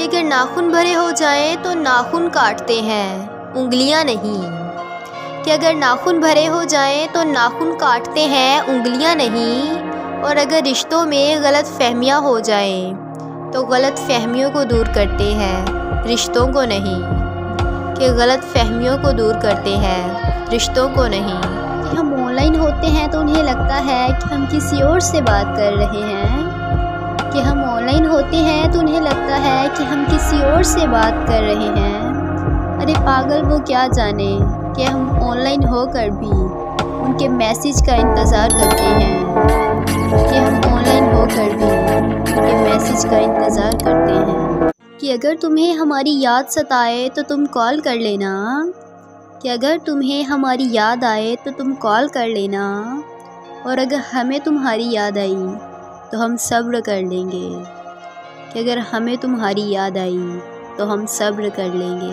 अगर नाखून भरे हो जाएं तो नाखून काटते हैं, उंगलियां नहीं। कि अगर नाखून भरे हो जाएं तो नाखून काटते हैं, उंगलियां नहीं। और अगर रिश्तों में गलत फहमियाँ हो जाएं तो गलत फहमियों को दूर करते हैं, रिश्तों को नहीं। कि गलत फहमियों को दूर करते हैं, रिश्तों को नहीं। कि हम ऑनलाइन होते हैं तो उन्हें लगता है कि हम किसी और से बात कर रहे हैं। कि हम ऑनलाइन होते हैं तो उन्हें लगता है कि हम किसी और से बात कर रहे हैं। अरे पागल, वो क्या जाने कि हम ऑनलाइन होकर भी उनके मैसेज का इंतज़ार करते हैं। कि हम ऑनलाइन होकर भी उनके मैसेज का इंतज़ार करते हैं। कि अगर तुम्हें हमारी याद सताए तो तुम कॉल कर लेना। कि अगर तुम्हें हमारी याद आए तो तुम कॉल कर लेना। और अगर हमें तुम्हारी याद आई तो हम सब्र कर लेंगे। कि अगर हमें तुम्हारी याद आई तो हम सब्र कर लेंगे।